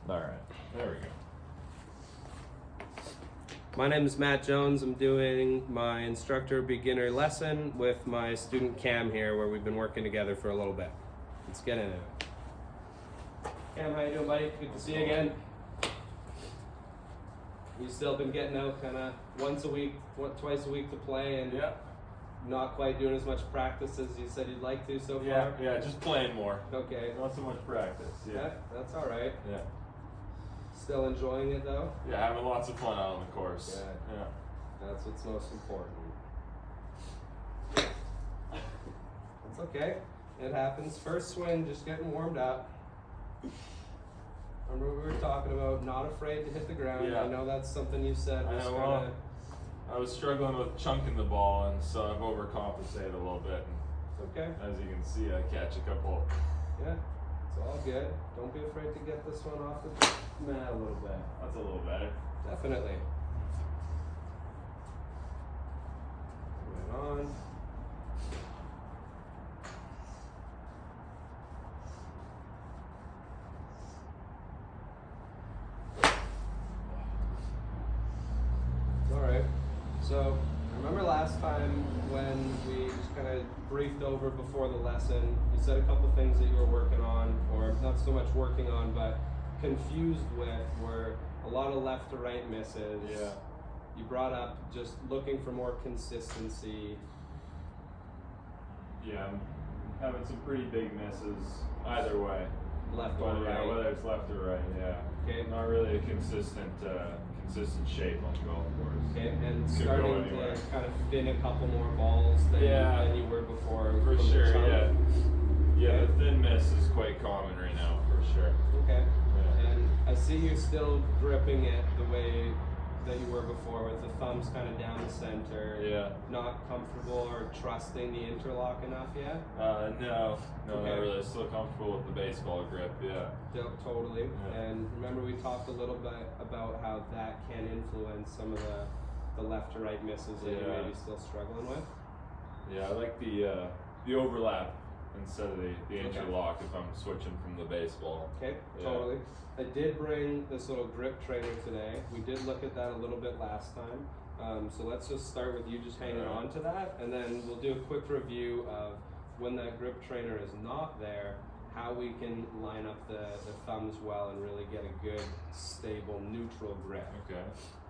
Alright, there we go. My name is Matt Jones. I'm doing my instructor beginner lesson with my student Cam here, where we've been working together for a little bit. Let's get into it. Cam, how you doing, buddy? Good to see you again. You still been getting out kind of once a week, twice a week to play, and Yeah. not quite doing as much practice as you said you'd like to so far? Yeah, just playing more. Okay. Not so much practice. Yeah, that's all right. Yeah. Still enjoying it though? Yeah, having lots of fun out on the course. Good. Yeah. That's what's most important. It's okay. It happens. First swing, just getting warmed up. Remember we were talking about not afraid to hit the ground. Yeah. I know that's something you said I was know, kind well, of... I was struggling with chunking the ball, and so I've overcompensated a little bit. It's okay. And as you can see, I catch a couple. Yeah, it's all good. Don't be afraid to get this one off the... Nah, a little bit. That's a little better. Definitely. Right on. Alright, so I remember last time when we just kind of briefed over before the lesson, you said a couple things that you were working on, or not so much working on, but confused with were a lot of left to right misses. Yeah. You brought up just looking for more consistency. Yeah, I'm having some pretty big misses either way. Left or Yeah, right. whether it's left or right, yeah. Okay. Not really a consistent shape on the golf course. Okay, and Could go starting anywhere. to kind of thin a couple more balls than, Yeah. than you were before. For from the sure, chunk. yeah. Yeah, Okay. the thin miss is quite common right now, for sure. Okay. Yeah. And I see you still gripping it the way that you were before, with the thumbs kind of down the center. Yeah. Not comfortable or trusting the interlock enough yet? No, Okay. not really. Still comfortable with the baseball grip, yeah. Totally. Yeah. And remember we talked a little bit about how that can influence some of the left to right misses that you Yeah. may be still struggling with. Yeah, I like the overlap instead of the Okay. interlock if I'm switching from the baseball. Okay, Yeah. totally. I did bring this little grip trainer today. We did look at that a little bit last time. So let's just start with you just hanging Alright. on to that, and then we'll do a quick review of when that grip trainer is not there, how we can line up the thumbs well and really get a good, stable, neutral grip Okay.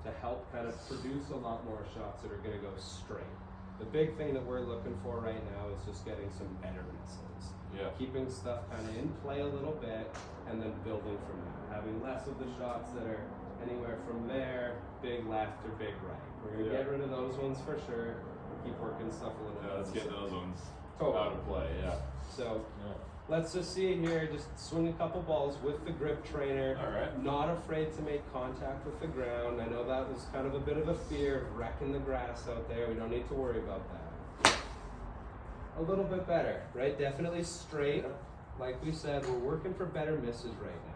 to help kind of produce a lot more shots that are going to go straight. The big thing that we're looking for right now is just getting some better misses. Yeah. Keeping stuff kind of in play a little bit and then building from there. Having less of the shots that are anywhere from there, big left or big right. We're going to Yeah. get rid of those ones for sure. Keep working stuff a little Yeah, bit. let's get those ones Totally. out of play, yeah. So Yeah. let's just see here, just swing a couple balls with the grip trainer. Alright. Not afraid to make contact with the ground. I know that was kind of a bit of a fear of wrecking the grass out there. We don't need to worry about that. A little bit better, right? Definitely straight. Like we said, we're working for better misses right now.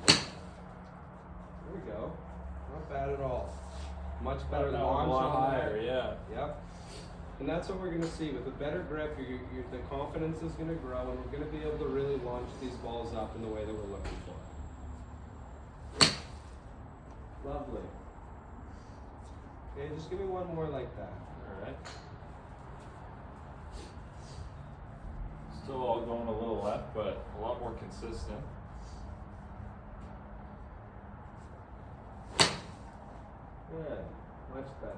There we go. Not bad at all. Much better That one launch a lot on higher, there. yeah. Yep. And that's what we're going to see. With a better grip, the confidence is going to grow, and we're going to be able to really launch these balls up in the way that we're looking for. Lovely. Okay, just give me one more like that. Alright. Still all going a little left, but a lot more consistent. Good. Much better.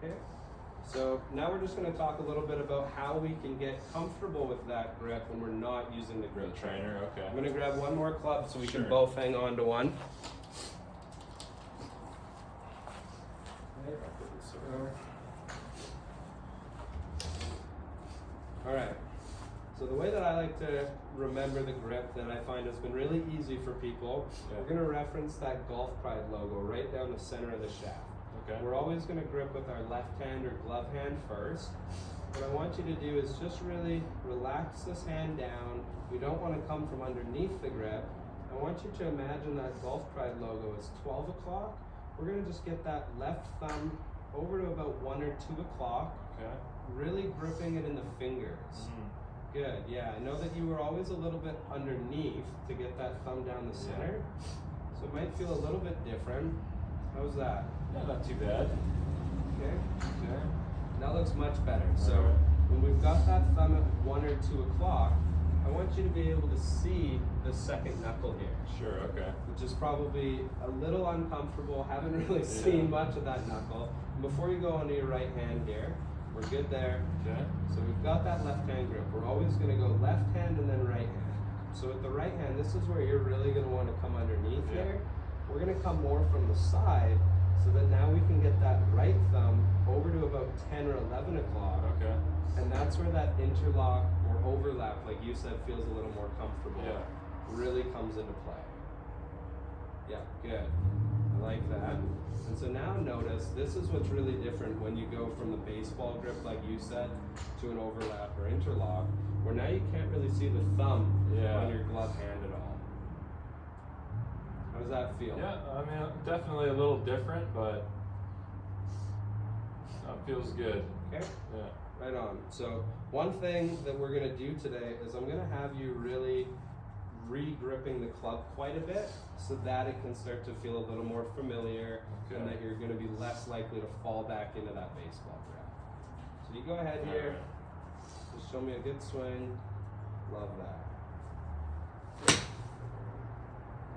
Okay. So now we're just going to talk a little bit about how we can get comfortable with that grip when we're not using the grip The trainer. trainer, okay. I'm going to grab one more club so we can Sure. both hang on to one. All right. So the way that I like to remember the grip that I find has been really easy for people, Yeah. we're going to reference that Golf Pride logo right down the center of the shaft. Okay. We're always going to grip with our left hand or glove hand first. What I want you to do is just really relax this hand down. We don't want to come from underneath the grip. I want you to imagine that Golf Pride logo is 12 o'clock. We're going to just get that left thumb over to about 1 or 2 o'clock. Okay. really gripping it in the fingers. Good, yeah. I know that you were always a little bit underneath to get that thumb down the center. So it might feel a little bit different. How's that? Yeah, not too bad. Okay. Okay. That looks much better. So Alright. when we've got that thumb at 1 or 2 o'clock, I want you to be able to see the second knuckle here, Sure, okay. which is probably a little uncomfortable. Haven't really seen much of that knuckle. And before you go onto your right hand here, we're good there. Okay. So we've got that left hand grip. We're always going to go left hand and then right hand. So with the right hand, this is where you're really going to want to come underneath here. We're going to come more from the side so that now we can get that right thumb over to about 10 or 11 o'clock. Okay. And that's where that interlock or overlap, like you said, feels a little more comfortable. Yeah. Really comes into play. Yeah, good. I like that. And so now notice, this is what's really different when you go from the baseball grip, like you said, to an overlap or interlock, where now you can't really see the thumb on your glove hand at all. How does that feel? Yeah, I mean, definitely a little different, but feels good. Okay. Yeah. Right on. So one thing that we're going to do today is I'm going to have you really re-gripping the club quite a bit so that it can start to feel a little more familiar and that you're going to be less likely to fall back into that baseball grip. So you go ahead here, just show me a good swing. Love that.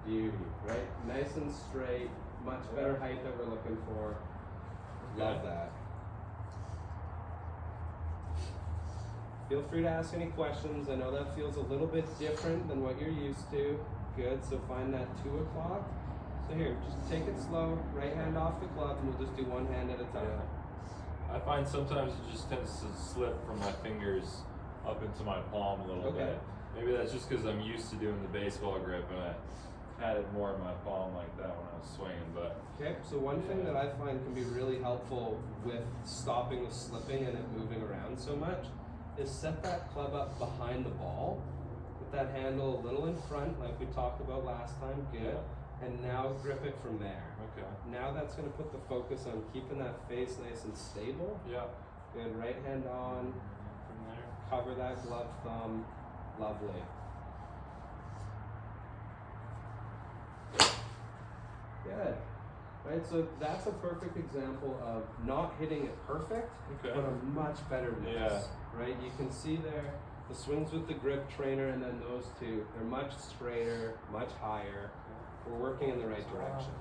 Beauty, right? Nice and straight, much better height that we're looking for. Love that. Feel free to ask any questions. I know that feels a little bit different than what you're used to. Good, so find that 2 o'clock. So here, just take it slow, right hand off the glove, and we'll just do one hand at a time. I find sometimes it just tends to slip from my fingers up into my palm a little bit. Maybe that's just because I'm used to doing the baseball grip and I had it more in my palm like that when I was swinging, but. Okay, so one thing that I find can be really helpful with stopping the slipping and it moving around so much is set that club up behind the ball with that handle a little in front like we talked about last time. Good. And now grip it from there. Okay. Now that's going to put the focus on keeping that face nice and stable. Yeah. Good. Right hand on. From there. Cover that glove thumb. Lovely. Good. Right, so that's a perfect example of not hitting it perfect, but a much better miss. Yeah. Right, you can see there the swings with the grip trainer and then those two, they're much straighter, much higher. We're working in the right direction.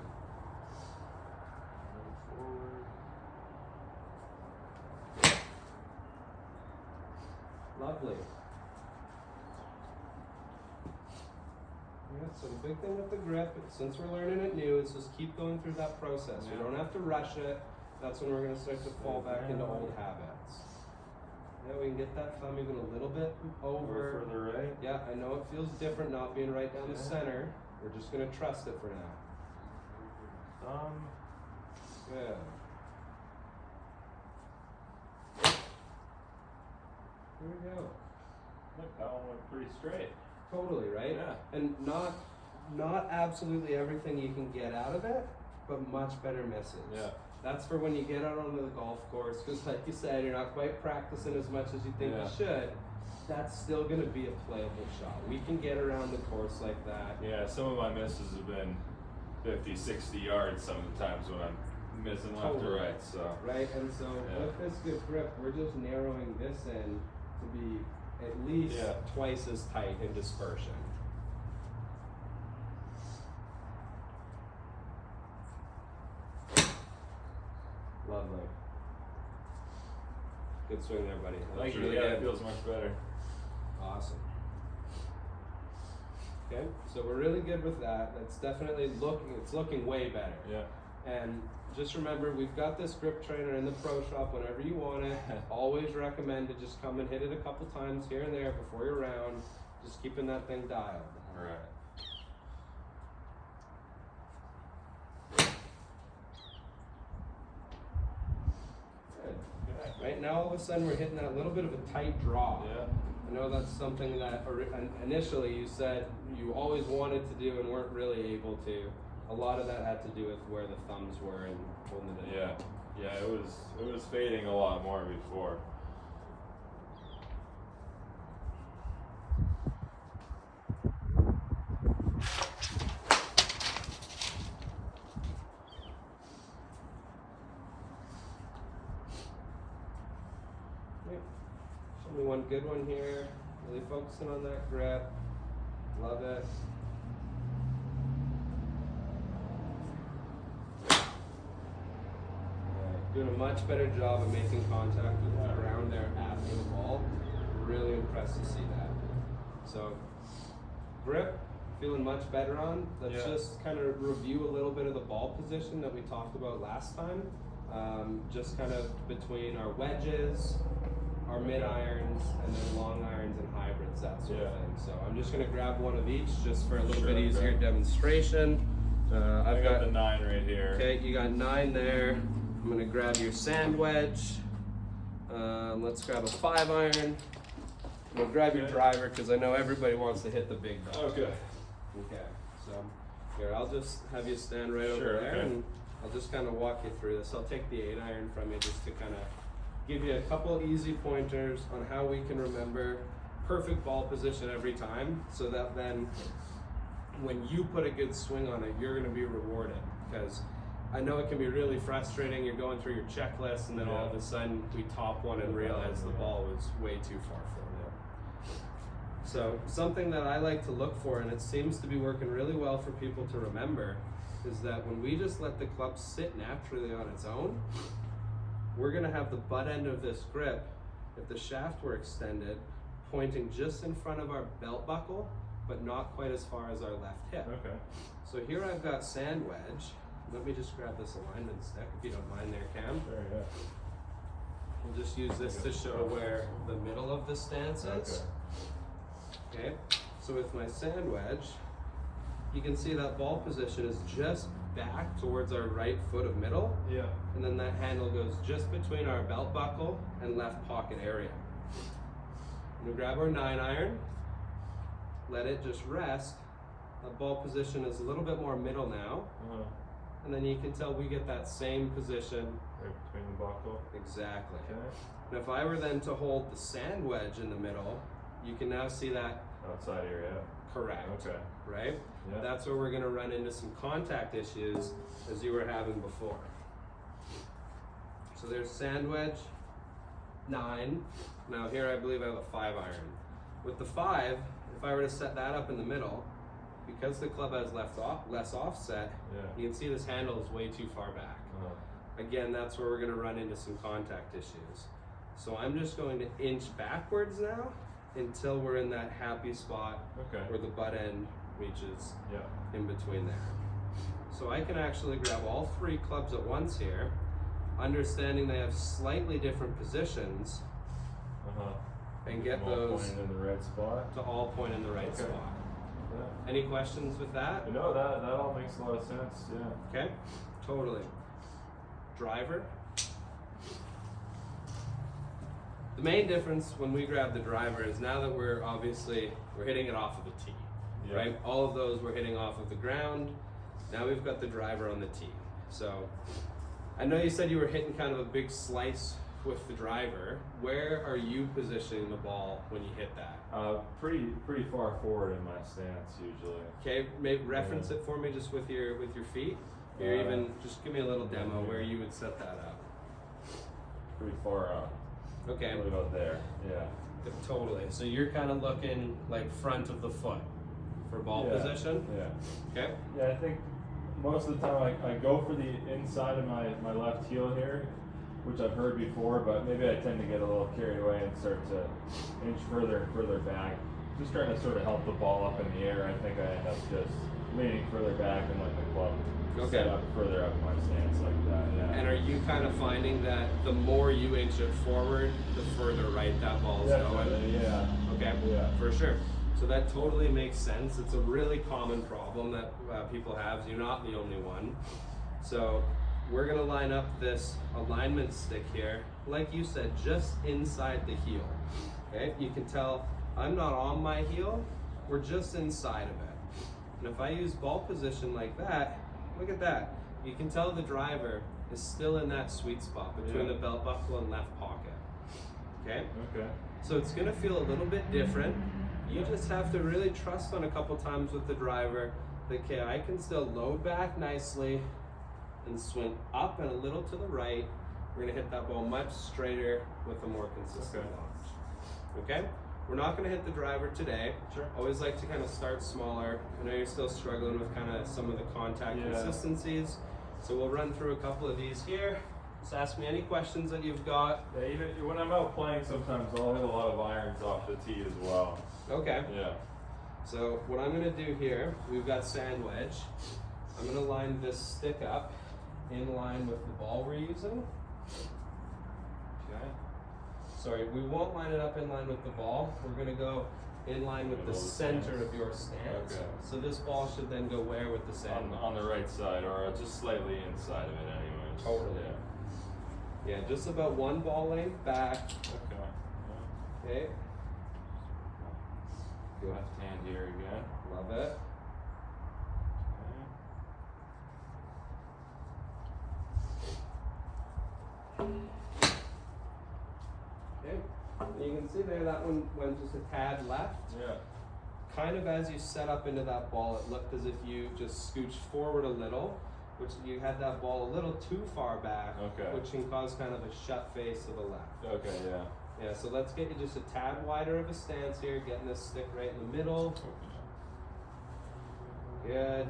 Forward. Lovely. Yeah, so the big thing with the grip, since we're learning it new, is just keep going through that process. You don't have to rush it. That's when we're going to start to fall back into old habits. Yeah, we can get that thumb even a little bit over. Further right. Yeah, I know it feels different not being right down the center. We're just going to trust it for now. Thumb. Good. Here we go. Look, that one went pretty straight. Totally, right? Yeah. And not absolutely everything you can get out of it, but much better misses. Yeah. That's for when you get out onto the golf course, because like you said, you're not quite practicing as much as you think you should. That's still going to be a playable shot. We can get around the course like that. Yeah, some of my misses have been 50, 60 yards some of the times when I'm missing left or right. So. Right, and so with this good grip, we're just narrowing this in to be at least twice as tight in dispersion. Lovely. Good swing there, buddy. That was really good. It feels much better. Awesome. Okay, so we're really good with that. That's definitely looking way better. Yeah. And just remember, we've got this grip trainer in the pro shop whenever you want it. Always recommend to just come and hit it a couple times here and there before your round. Just keeping that thing dialed. All right. Good. Right now, all of a sudden, we're hitting that little bit of a tight draw. Yeah. I know that's something that initially you said you always wanted to do and weren't really able to. A lot of that had to do with where the thumbs were and holding it in. Yeah, it was fading a lot more before. Right. Show me one good one here. Really focusing on that grip. Love it. Doing a much better job of making contact with the ground there after the ball. Really impressed to see that. So, grip, feeling much better on. Let's just kind of review a little bit of the ball position that we talked about last time. Just kind of between our wedges, our mid irons, and then long irons and hybrids, that sort of thing. So I'm just gonna grab one of each just for a little bit easier demonstration. I've got the 9 right here. Okay, you got 9 there. I'm gonna grab your sand wedge. Let's grab a 5 iron. We'll grab your driver because I know everybody wants to hit the big dog. Okay. Okay, so here, I'll just have you stand right over there and I'll just kind of walk you through this. I'll take the 8 iron from you just to kind of give you a couple easy pointers on how we can remember perfect ball position every time, so that then when you put a good swing on it, you're going to be rewarded. Because I know it can be really frustrating. You're going through your checklist and then all of a sudden we top one and realize the ball was way too far from you. So something that I like to look for, and it seems to be working really well for people to remember, is that when we just let the club sit naturally on its own, we're going to have the butt end of this grip, if the shaft were extended, pointing just in front of our belt buckle, but not quite as far as our left hip. Okay. So here I've got sand wedge. Let me just grab this alignment stick, if you don't mind there, Cam. Sure, yeah. We'll just use this to show where the middle of the stance is. Okay, so with my sand wedge, you can see that ball position is just back towards our right foot of middle. Yeah. And then that handle goes just between our belt buckle and left pocket area. We grab our 9 iron, let it just rest. That ball position is a little bit more middle now. And then you can tell we get that same position. Right between the buckle. Exactly. Okay. And if I were then to hold the sand wedge in the middle, you can now see that. Outside area. Correct. Okay. Right? Yeah. That's where we're going to run into some contact issues as you were having before. So there's sand wedge, 9. Now here I believe I have a 5 iron. With the 5, if I were to set that up in the middle, because the club has less offset, you can see this handle is way too far back. Again, that's where we're going to run into some contact issues. So I'm just going to inch backwards now until we're in that happy spot where the butt end reaches in between there. So I can actually grab all 3 clubs at once here, understanding they have slightly different positions, and get those pointing in the right spot. to all point in the right spot. Yeah. Any questions with that? No, that all makes a lot of sense. Yeah. Okay, totally. Driver. The main difference when we grab the driver is now that we're hitting it off of the tee, right? All of those we're hitting off of the ground. Now we've got the driver on the tee. So I know you said you were hitting kind of a big slice with the driver. Where are you positioning the ball when you hit that? Pretty far forward in my stance usually. Okay, maybe reference it for me just with your feet. Or even just give me a little demo where you would set that up. Pretty far up. Okay. What about there? Yeah. Totally. So you're kind of looking like front of the foot for ball position? Yeah. Okay. Yeah, I think most of the time I go for the inside of my left heel here, which I've heard before, but maybe I tend to get a little carried away and start to inch further and further back. Just trying to sort of help the ball up in the air. I think I end up just leaning further back and letting the club set up further up my stance like that. Yeah. And are you kind of finding that the more you inch it forward, the further right that ball's going? Yeah. Okay. Yeah. For sure. So that totally makes sense. It's a really common problem that people have. You're not the only one. So we're gonna line up this alignment stick here, like you said, just inside the heel. Okay. You can tell I'm not on my heel. We're just inside of it. And if I use ball position like that, look at that. You can tell the driver is still in that sweet spot between the belt buckle and left pocket. Okay? Okay. So it's gonna feel a little bit different. You just have to really trust on a couple times with the driver that, okay, I can still load back nicely and swing up and a little to the right we're gonna hit that ball much straighter with a more consistent Okay. launch. Okay? We're not gonna hit the driver today. Sure. Always like to kind of start smaller. I know you're still struggling with kind of some of the contact Yeah. consistencies. So we'll run through a couple of these here. Just ask me any questions that you've got. Yeah, even when I'm out playing, sometimes I'll hit a lot of irons off the tee as well. Okay. Yeah. So what I'm gonna do here, we've got sand wedge. I'm gonna line this stick up in line with the ball we're using. Okay. Sorry, we won't line it up in line with the ball. We're gonna go in line with the Middle of the center stance. of your stance. Okay. So this ball should then go where with the sand? On the right side, or just slightly inside of it, anyways. Totally. Yeah. Yeah, just about one ball length back. Okay. Yeah. Okay. Good. Left hand here again. Love it. Okay. And you can see there that one went just a tad left. Yeah. Kind of as you set up into that ball, it looked as if you just scooched forward a little, which you had that ball a little too far back, Okay. which can cause kind of a shut face to the left. Okay. Yeah. Yeah, so let's get you just a tad wider of a stance here, getting this stick right in the middle. Good.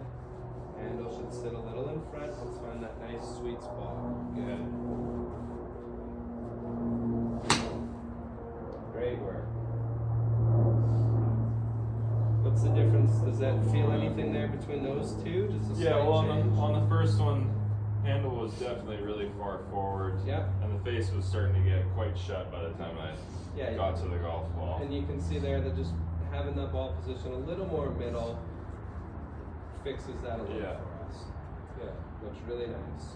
Handle should sit a little in front. Let's find that nice sweet spot. Good. Great work. What's the difference? Does that feel anything there between those two? Just a Yeah. slight Well, change? on the first one, handle was definitely really far forward. Yep. And the face was starting to get quite shut by the time I Yeah, got to the golf ball. And you can see there that just having that ball position a little more middle fixes that a little Yeah. for us. Yeah, looks really nice.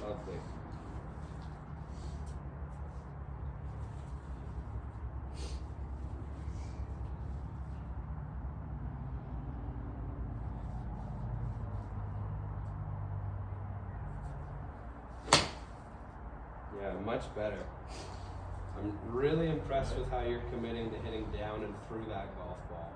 Lovely. Yeah, much better. I'm really impressed with how you're committing to hitting down and through that golf ball.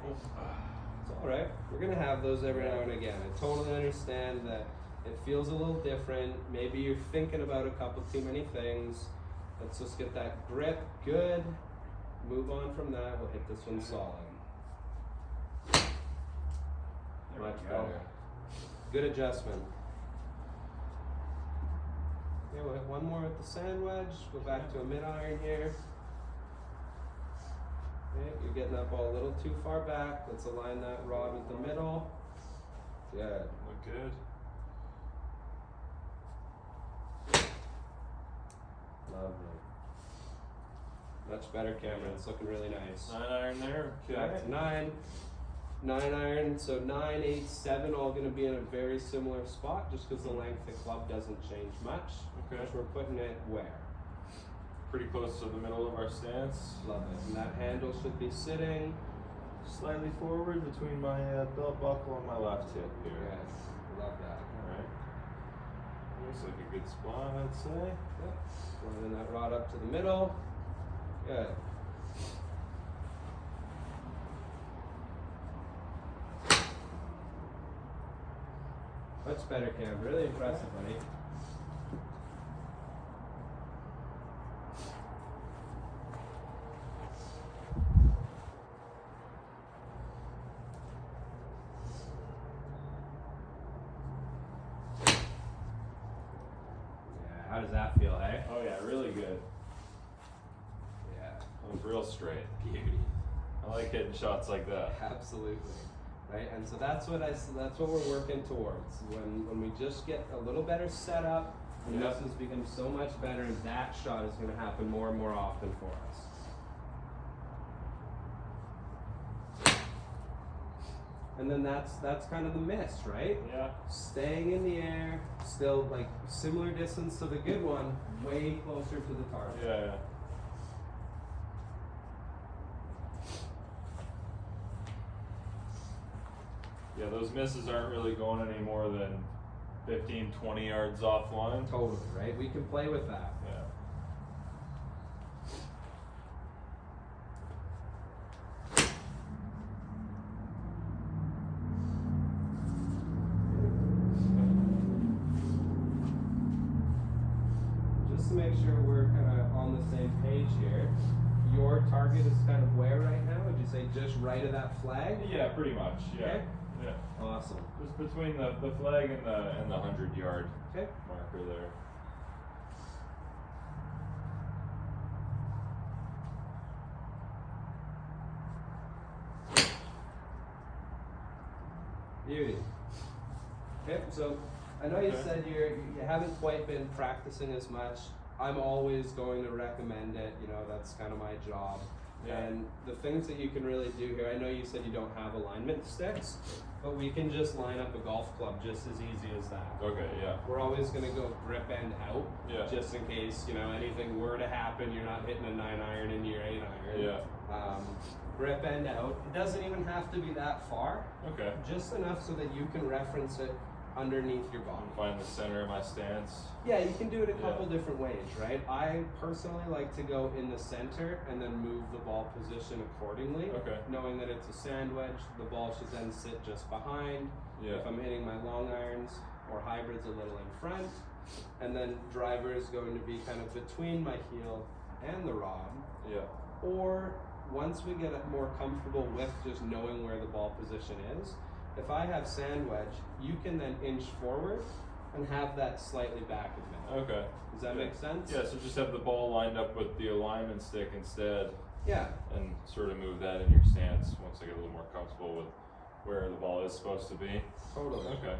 It's alright. We're gonna have those every now and again. I totally understand that it feels a little different. Maybe you're thinking about a couple too many things. Let's just get that grip good. Move on from that. We'll hit this one solid. There we Much go. better. Good adjustment. Okay, we'll hit one more with the sand wedge. Go back to a mid iron here. Okay, you're getting that ball a little too far back. Let's align that rod with the middle. Good. Look good. Lovely. Much better, Cameron. It's looking really nice. 9 iron there. Okay. Back to 9. 9 iron, so 9, 8, 7 all going to be in a very similar spot just because the length of the club doesn't change much. Okay. Which we're putting it where? Pretty close to the middle of our stance. Love it. And that handle should be sitting. Slightly forward between my belt buckle and my left hip here. Yeah, love that. Alright. Looks like a good spot, I'd say. Yep. Lining that rod up to the middle. Good. Much better, Cam. Really impressive, buddy. Yeah, how does that feel, hey? Oh yeah, really good. Yeah. That was real straight. Beauty. I like hitting shots like that. Absolutely. Right, and so that's what we're working towards. When we just get a little better set up, and Yeah. this has become so much better, and that shot is going to happen more and more often for us. And then that's kind of the miss, right? Yeah. Staying in the air, still like similar distance to the good one, way closer to the target. Yeah. Yeah, those misses aren't really going any more than 15, 20 yards offline. Totally, right? We can play with that. Yeah. gauge here. Your target is kind of where right now? Would you say just right of that flag? Yeah, pretty much. Yeah. Okay. Yeah. Awesome. Just between the flag and the 100-yard Okay. marker there. Beauty. Okay, so I know you Okay. said you haven't quite been practicing as much. I'm always going to recommend it. You know, that's kind of my job. Yeah. And the things that you can really do here, I know you said you don't have alignment sticks, but we can just line up a golf club just as easy as that. Okay. Yeah. We're always going to go grip end out, Yeah. just in case, you know, anything were to happen, you're not hitting a 9-iron into your 8-iron. Yeah. Grip end out. It doesn't even have to be that far, Okay. just enough so that you can reference it underneath your body. Find the center of my stance. Yeah, you can do it a Yeah. couple different ways, right? I personally like to go in the center and then move the ball position accordingly. Okay. Knowing that it's a sand wedge, the ball should then sit just behind. Yeah. If I'm hitting my long irons or hybrids a little in front, and then driver is going to be kind of between my heel and the rod. Yeah. Or once we get more comfortable with just knowing where the ball position is, if I have sand wedge, you can then inch forward and have that slightly back of me. Okay. Does that make sense? Yeah. So just have the ball lined up with the alignment stick instead, Yeah. and sort of move that in your stance once I get a little more comfortable with where the ball is supposed to be. Totally. Okay.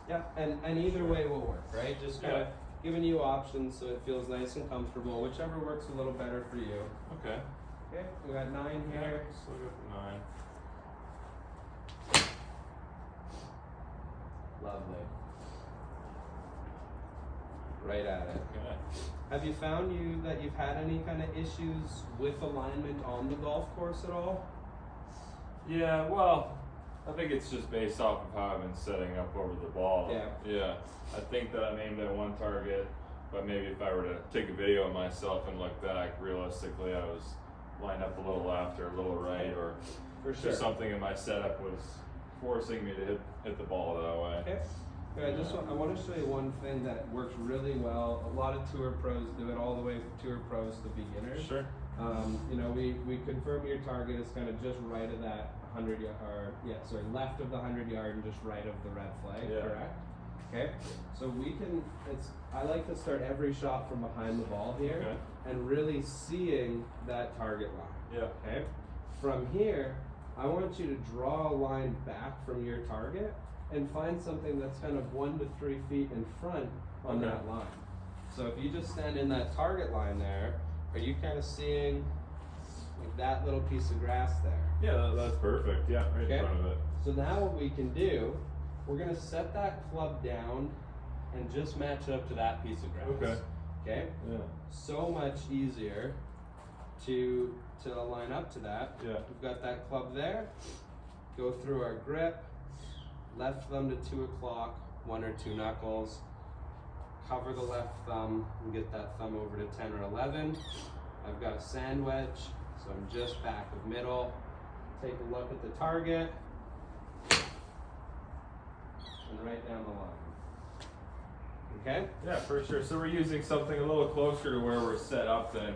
Yeah, and either way will work, right? Just kind of giving you options so it feels nice and comfortable, whichever works a little better for you. Okay. Okay, we got 9 Yeah. here. Let's look at the 9. Lovely. Right at it. Okay. Have you found that you've had any kind of issues with alignment on the golf course at all? Yeah, well, I think it's just based off of how I've been setting up over the ball. Yeah. Yeah. I think that I'm aimed at one target, but maybe if I were to take a video of myself and look back, realistically, I was lined up a little left or a little right, or For sure. just something in my setup was forcing me to hit the ball that way. Okay. Okay, I want to show you one thing that works really well. A lot of tour pros do it, all the way from tour pros to beginners. Sure. You know, we confirm your target is kind of just right of that 100 yard, or left of the 100 yard and just right of the red flag. Yeah. Correct. Okay. So we can. I like to start every shot from behind the ball here, Okay. and really seeing that target line. Yeah. Okay. From here, I want you to draw a line back from your target and find something that's kind of 1 to 3 feet in front on Okay. that line. So if you just stand in that target line there, are you kind of seeing like that little piece of grass there? Yeah, that's perfect. Yeah, right Okay. in front of it. So now what we can do, we're gonna set that club down and just match up to that piece of grass. Okay. Okay? Yeah. So much easier to line up to that. Yeah. We've got that club there. Go through our grip, left thumb to 2 o'clock, 1 or 2 knuckles. Cover the left thumb and get that thumb over to 10 or 11. I've got a sand wedge, so I'm just back of middle. Take a look at the target. And right down the line. Okay? Yeah, for sure. So we're using something a little closer to where we're set up then,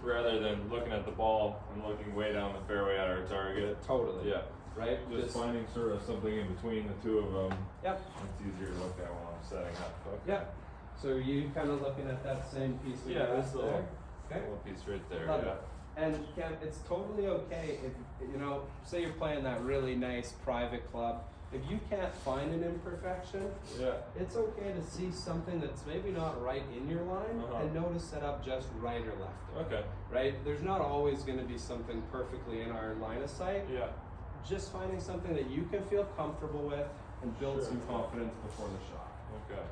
rather than looking at the ball and looking way down the fairway at our target. Totally. Yeah. Right? Just finding sort of something in between the two of them. Yep. It's easier to look at while I'm setting up. Okay. Yep. So are you kind of looking at that same piece of Yeah, grass this little, there? Okay. little piece right there. Love yeah. it. And Kev, it's totally okay if, you know, say you're playing that really nice private club. If you can't find an imperfection, Yeah. it's okay to see something that's maybe not right in your line and know to set up just right or left. Okay. Right? There's not always going to be something perfectly in our line of sight. Yeah. Just finding something that you can feel comfortable with and build Sure. some confidence before the shot. Okay.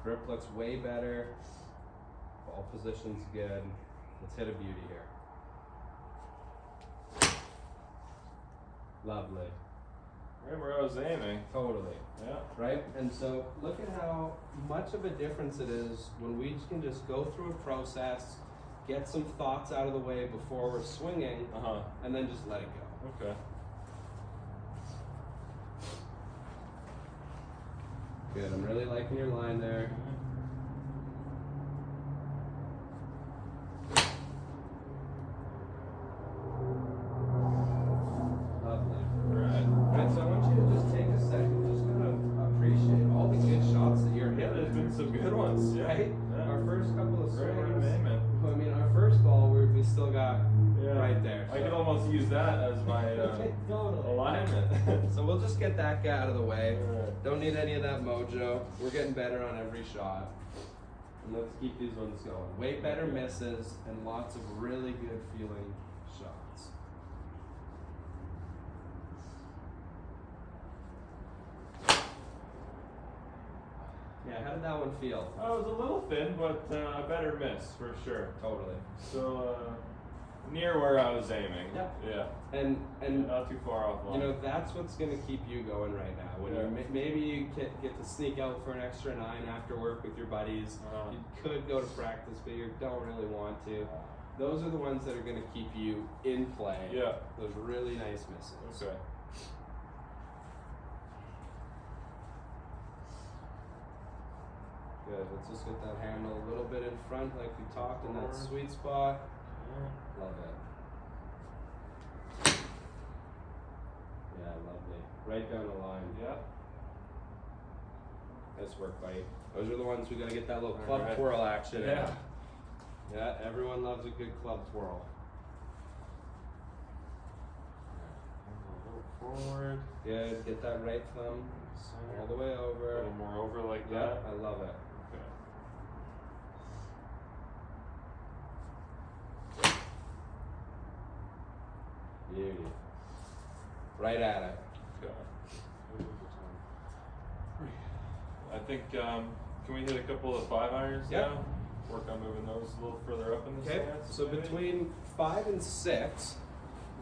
Grip looks way better. Ball position's good. Let's hit a beauty here. Lovely. Right where I was aiming. Totally. Yeah. Right? And so look at how much of a difference it is when we can just go through a process, get some thoughts out of the way before we're swinging, and then just let it go. Okay. Good. I'm really liking your line there. almost use that as my Totally. alignment. So we'll just get that guy out of the way. Alright. Don't need any of that mojo. We're getting better on every shot. And let's keep these ones going. Way better misses and lots of really good feeling shots. Yeah, how did that one feel? Oh, it was a little thin, but a better miss for sure. Totally. So near where I was aiming. Yeah. Yeah. And Not too far off line. you know, that's what's going to keep you going right now. When Yeah. you maybe you get to sneak out for an extra 9 after work with your buddies. You could go to practice, but you don't really want to. Those are the ones that are going to keep you in play. Yeah. Those really nice misses. Okay. Good. Let's just get that handle a little bit in front, like we talked, in that Forward. sweet spot. Yeah. Love it. Yeah, lovely. Right down the line. Yeah. Nice work, buddy. Those are the ones we gotta get that little club Alright. twirl action in. Yeah. Yeah, everyone loves a good club twirl. A little forward. Good. Get that right thumb Center. all the way A over. little more over like Yeah, that. I love it. Okay. Beauty. Right at it. Okay. I think, can we hit a couple of 5-irons Yeah. now? Work on moving those a little further up in the Okay, stance. so maybe? between 5 and 6,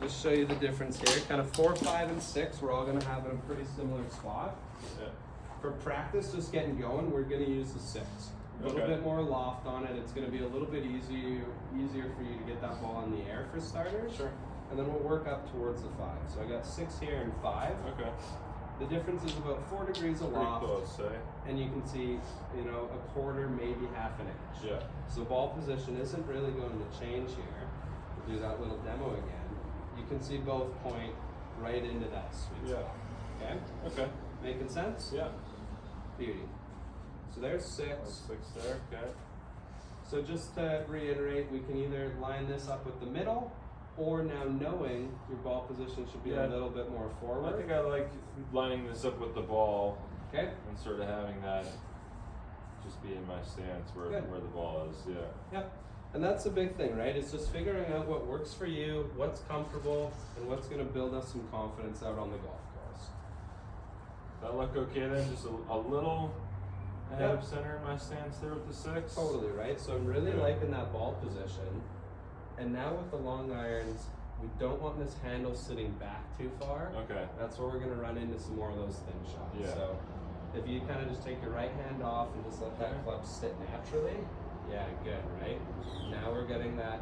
just show you the difference here. Kind of 4, 5, and 6, we're all gonna have in a pretty similar spot. Yeah. For practice, just getting going, we're gonna use the 6. A little Okay. bit more loft on it. It's gonna be a little bit easier for you to get that ball in the air for starters. Sure. And then we'll work up towards the 5. So I got 6 here and 5. Okay. The difference is about 4 degrees of Pretty loft. close, eh? And you can see, you know, a quarter, maybe half an inch. Yeah. So ball position isn't really going to change here. We'll do that little demo again. You can see both point right into that sweet Yeah. spot. Okay? Okay. Making sense? Yeah. Beauty. So there's That's 6. 6 there. Okay. So just to reiterate, we can either line this up with the middle, or now knowing your ball position should be Yeah. a little bit more forward. I think I like lining this up with the ball Okay? and sort of having that just be in my stance where Good. the ball is. Yeah. Yep. And that's the big thing, right? It's just figuring out what works for you, what's comfortable, and what's going to build us some confidence out on the golf course. That look okay then? Just a little ahead Yep. of center in my stance there with the 6. Totally, right? So I'm really Yeah. liking that ball position. And now with the long irons, we don't want this handle sitting back too far. Okay. That's where we're going to run into some more of those thin shots. Yeah. So if you kind of just take your right hand off and just let that Okay. club sit naturally, yeah, good, right? Now we're getting that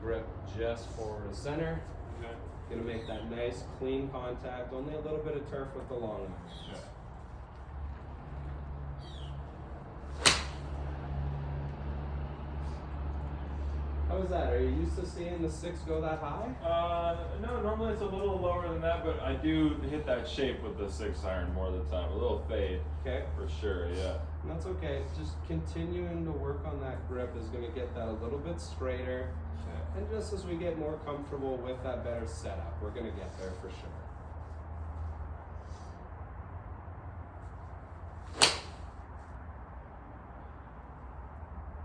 grip just forward of center. Okay. Gonna make that nice, clean contact. Only a little bit of turf with the long irons. Yeah. How was that? Are you used to seeing the 6 go that high? No, normally it's a little lower than that, but I do hit that shape with the 6-iron more of the time. A little fade, Okay. for sure, yeah. And that's okay. Just continuing to work on that grip is going to get that a little bit straighter. Okay. And just as we get more comfortable with that better setup, we're going to get there for sure.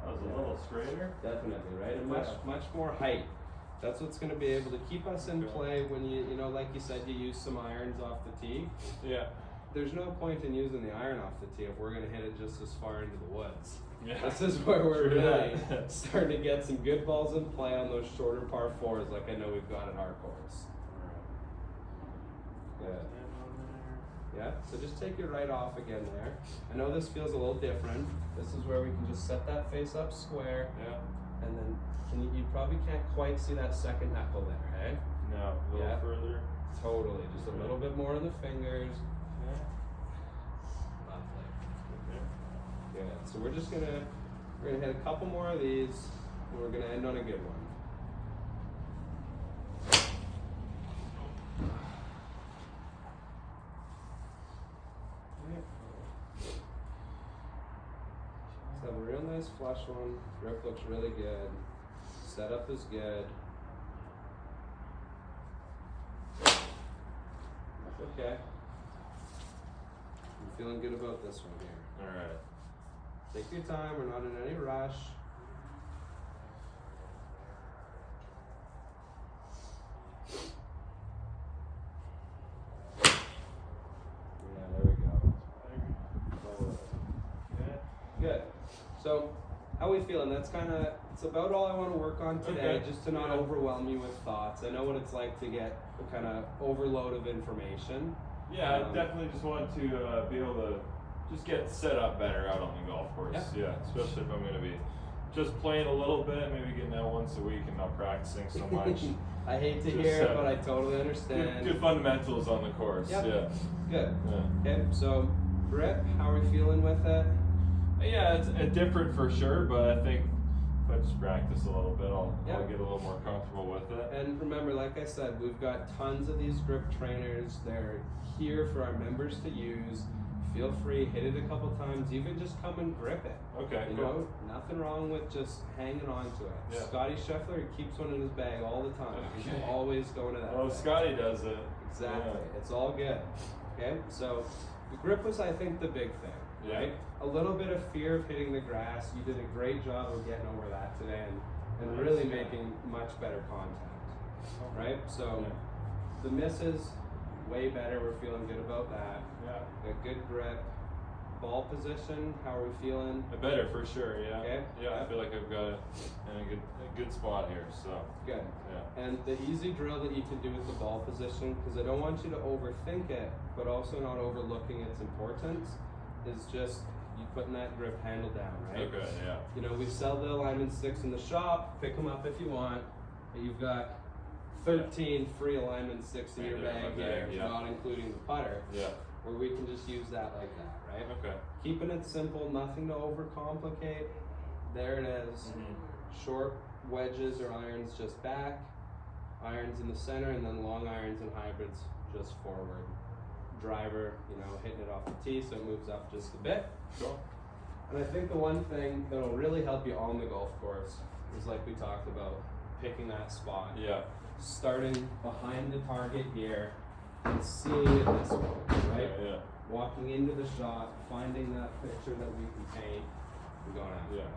That was a little straighter. Definitely, right? And much more height. That's what's going to be able to keep us in Okay. play when you know, like you said, you use some irons off the tee. Yeah. There's no point in using the iron off the tee if we're going to hit it just as far into the woods. Yeah. This is where we're True really that. starting to get some good balls in play on those shorter par 4s like I know we've got at our course. Good. Yeah, so just take your right off again there. I know this feels a little different. This is where we can just set that face up square, Yeah. and then you probably can't quite see that second knuckle there, hey? No, a little Yeah. further. Totally, just a little bit more in the fingers. Okay. Lovely. Okay. Good. So we're gonna hit a couple more of these, and we're gonna end on a good one. Let's have a real nice flush one. Grip looks really good. Setup is good. It's okay. I'm feeling good about this one here. All right. Take your time, we're not in any rush. Yeah, there we go. Good. So, how are we feeling? That's it's about all I want to work on today, Okay. just to not Yeah. overwhelm you with thoughts. I know what it's like to get a kind of overload of information. Yeah, I definitely just want to be able to just get set up better out on the golf course. Yeah, especially if I'm going to be just playing a little bit, maybe getting that once a week and not practicing so much. I hate to Just, hear it, but I totally understand. Good fundamentals on the course. Yep. Yeah. Good. Yeah. Okay, so grip, how are we feeling with it? Yeah, it's different for sure, but I think if I just practice a little bit, I'll get a little more comfortable with it. And remember, like I said, we've got tons of these grip trainers. They're here for our members to use. Feel free, hit it a couple times, even just come and grip it. Okay, You cool. know, nothing wrong with just hanging on to it. Yeah. Scotty Scheffler keeps one in his bag all the time. He's Okay. always going to that. Well, bag. Scotty does it. Exactly. Yeah. It's all good. Okay, so the grip was, I think, the big thing, Yeah. right? A little bit of fear of hitting the grass. You did a great job of getting over that today and Nice, really yeah. making much better contact, right? So Yeah. the misses, way better. We're feeling good about that. Yeah. A good grip. Ball position, how are we feeling? Better for sure, yeah. Okay. Yeah, I feel like I've got it in a good spot here, so Good. yeah. And the easy drill that you can do with the ball position, because I don't want you to overthink it, but also not overlooking its importance, is just you putting that grip handle down, right? Okay, yeah. You know, we sell the alignment sticks in the shop, pick them up if you want, but you've got 13 free alignment sticks in your Right there in bag my here, bag, yeah. not including the putter, Yeah. where we can just use that like that, right? Okay. Keeping it simple, nothing to overcomplicate. There it is. Mm-hmm. Short wedges or irons just back, irons in the center, and then long irons and hybrids just forward. Driver, you know, hitting it off the tee so it moves up just a bit. Cool. And I think the one thing that'll really help you on the golf course is, like we talked about, picking that spot. Yeah. Starting behind the target here and seeing it this way, right? Yeah. Walking into the shot, finding that picture that we can paint, and going after Yeah. it.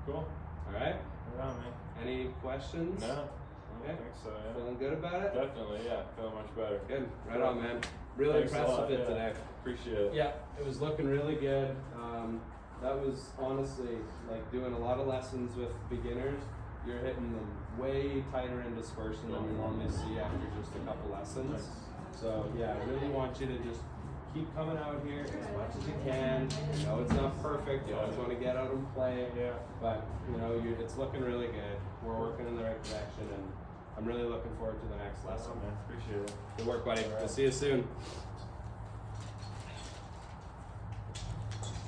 Cool. Alright? Right on, man. Any questions? No. I Okay. don't think so, yeah. Feeling good about it? Definitely, yeah. Feeling much better. Good. Right on, man. Really Thanks a impressed lot, with it yeah. today. Appreciate it. Yeah, it was looking really good. That was honestly like doing a lot of lessons with beginners. You're hitting them way tighter in dispersion than you normally see after just a couple lessons. Nice. So yeah, I really want you to just keep coming out here as much as you can. You know it's not perfect. You always want to get out and play. Yeah. But you know it's looking really good. We're working in the right direction, and I'm really looking forward to the next lesson. Awesome, man. Appreciate it. Good work, buddy. All right. We'll see you soon.